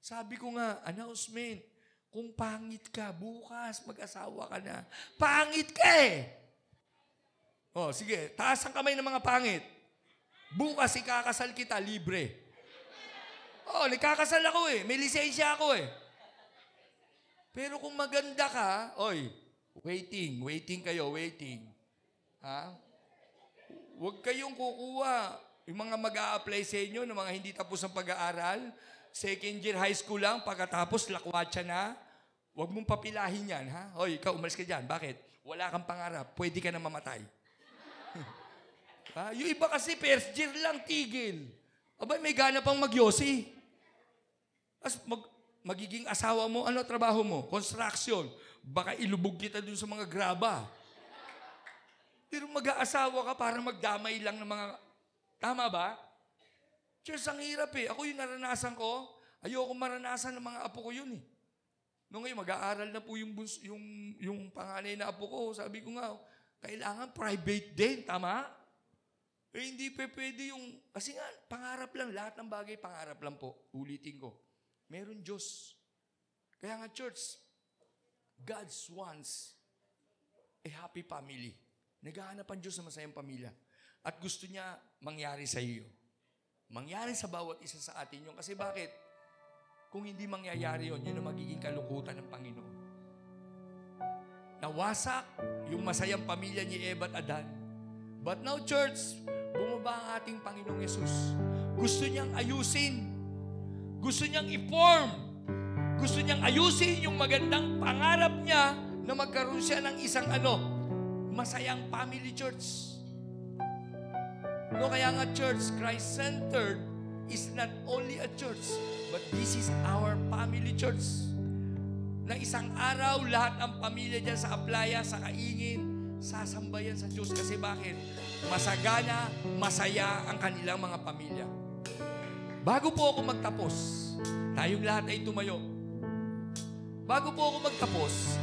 Speaker 1: Sabi ko nga, announcement, kung pangit ka, bukas mag-asawa ka na. Pangit ka sige, taas ang kamay ng mga pangit. Bukas ikakasal kita, libre. Nagkakasal ako may lisensya ako Pero kung maganda ka, waiting kayo. Huwag kayong kukuha. Yung mga mag-a-apply sa inyo, ng mga hindi tapos ang pag-aaral, second year high school lang, pagkatapos lakwatsa na, huwag mong papilahin yan, ikaw, umalis ka dyan. Bakit? Wala kang pangarap. Pwede ka na mamatay. Yung iba kasi first year lang, tigil. May gana pang magyosi. As magiging asawa mo, ano trabaho mo? Construction. Baka ilubog kita dun sa mga graba. Pero mag-aasawa ka para magdamay lang ng mga... Tama ba? Church, ang hirap Ako yung naranasan ko, ayoko maranasan ng mga apo ko yun Noong ngayon, mag-aaral na po yung panganay na apo ko. Sabi ko nga, kailangan private din. Tama? Hindi pwede yung... Kasi nga, pangarap lang. Lahat ng bagay, pangarap lang po. Ulitin ko. Meron Diyos. Kaya nga, church, God wants a happy family. Naghahanap ang Diyos ng masayang pamilya. At gusto niya mangyari sa iyo. Mangyari sa bawat isa sa atin yun. Kasi bakit? Kung hindi mangyayari yun, yun ang magiging kalungkutan ng Panginoon. Nawasak yung masayang pamilya ni Eva at Adan. But now, church, bumaba ang ating Panginoong Yesus. Gusto niyang ayusin. Gusto niyang i-form. Gusto niyang ayusin yung magandang pangarap niya na magkaroon siya ng isang masayang family church. No, kaya nga church, Christ-centered is not only a church, but this is our family church. Na isang araw, lahat ng pamilya dyan sa Aplaya, sa Kaingin, sasambayan sa Diyos. Kasi bakit? Masagana, masaya ang kanilang mga pamilya. Bago po ako magtapos, tayong lahat ay tumayo. Bago po ako magtapos,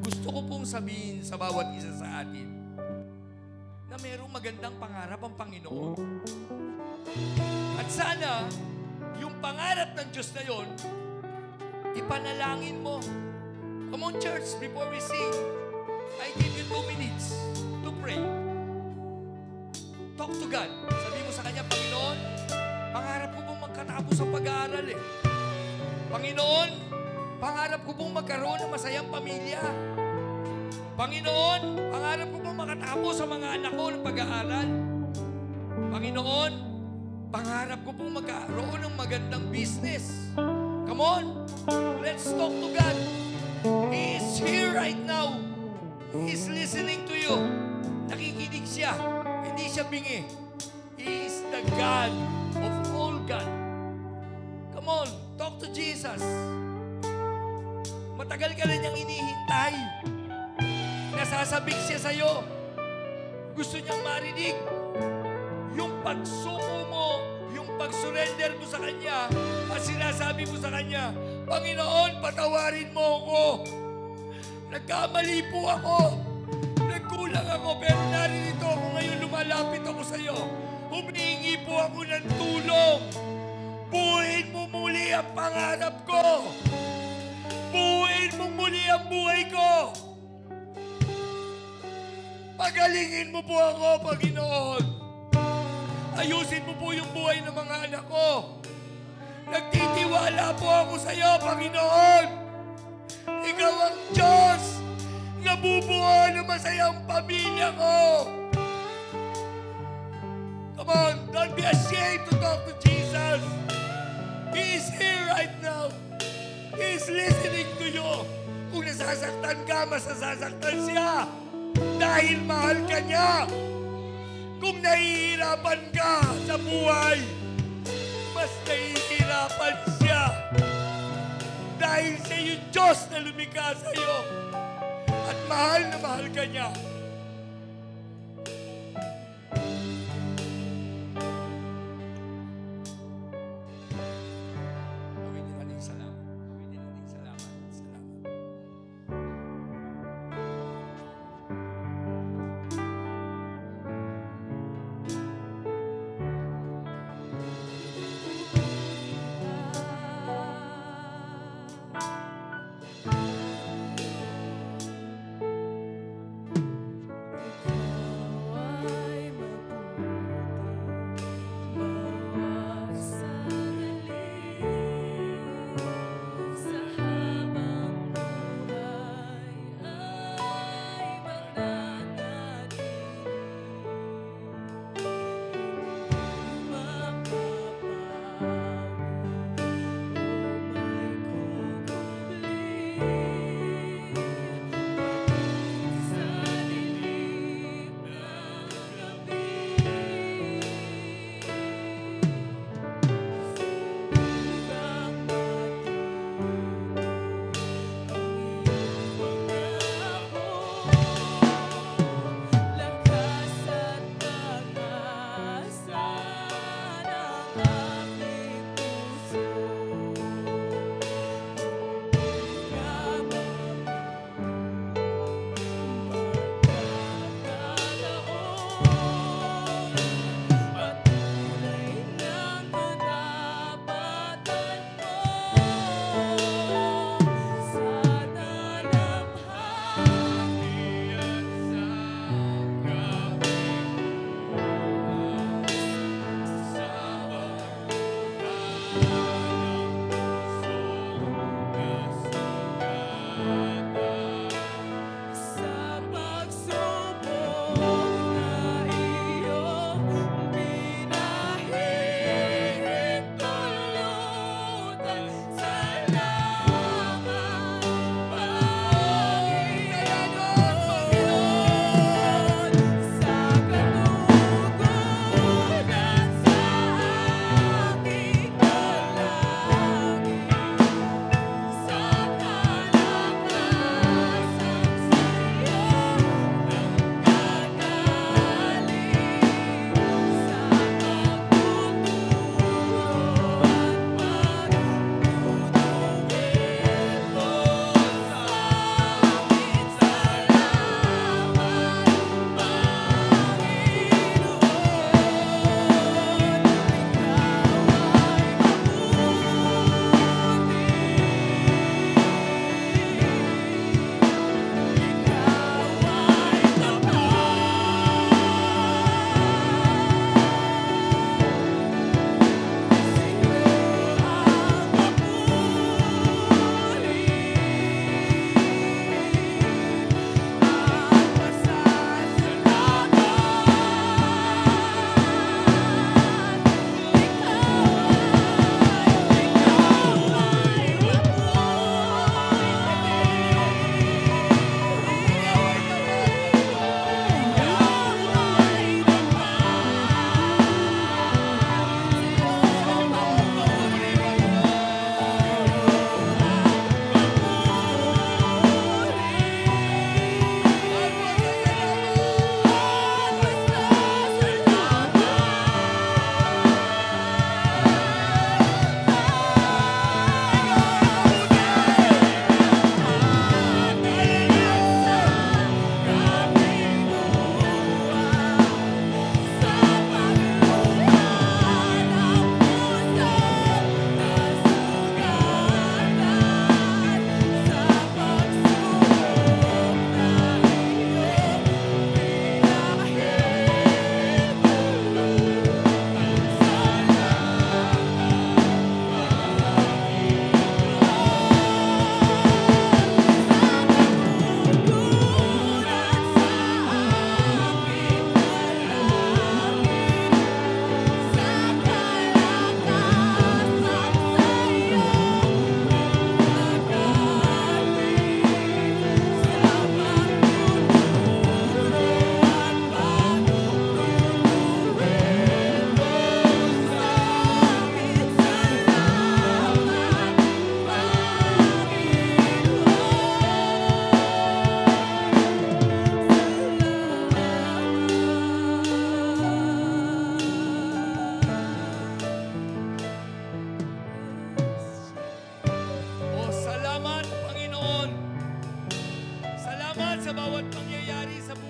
Speaker 1: gusto ko pong sabihin sa bawat isa sa atin na mayroong magandang pangarap ang Panginoon. At sana, yung pangarap ng Diyos na yon, ipanalangin mo. Come on, church, before we sing, I give you 2 minutes to pray. Talk to God. Sabi mo sa Kanya, Panginoon, pangarap ko pong magkatapos sa pag-aaral Panginoon, pangarap ko pong magkaroon ng masayang pamilya. Panginoon, pangarap ko pong makatapos sa mga anak ko ng pag-aaral. Panginoon, pangarap ko pong magkaroon ng magandang business. Come on, let's talk to God. He is here right now. He is listening to you. Nakikinig siya. Hindi siya bingi. He is the God of all God. Come on, talk to Jesus. Matagal ka na niyang inihintay. Nasasabik siya sa'yo. Gusto niyang marinig. Yung pagsuko mo, yung pag-surrender mo sa Kanya, at sinasabi mo sa Kanya, Panginoon, patawarin mo ako. Nagkamali po ako. Nagkulang ako, pero naririto ako ngayon, lumalapit ako sa iyo. Humihingi po ako ng tulong. Buuin mo muli ang pangarap ko. Buuin mo muli ang buhay ko. Pagalingin mo po ako, Panginoon. Ayusin mo po yung buhay ng mga anak ko. Nagtitiwala po ako sa iyo, Panginoon. Ikaw ang Diyos na bubuo ng masayang pamilya ko. Come on, don't be ashamed to talk to Jesus. He is here right now. He is listening to you. Kung nasasaktan ka, masasasaktan siya. Dahil mahal ka niya. Kung nahihirapan ka sa buhay, mas nahihirapan siya. Dahil siya yung Diyos na lumikha sa iyo. At mahal na mahal ka niya. Gawin din natin salamat. Gawin din natin salamat. Salamat.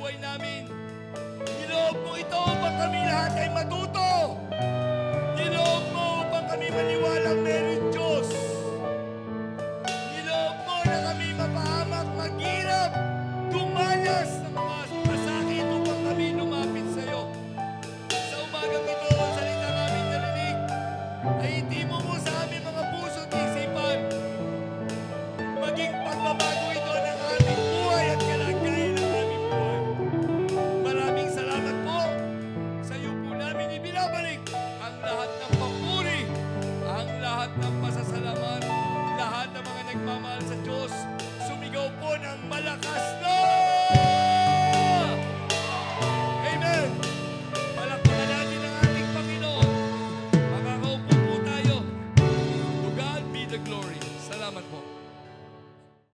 Speaker 1: buhay namin. Niloob mo ito upang kami lahat ay matuto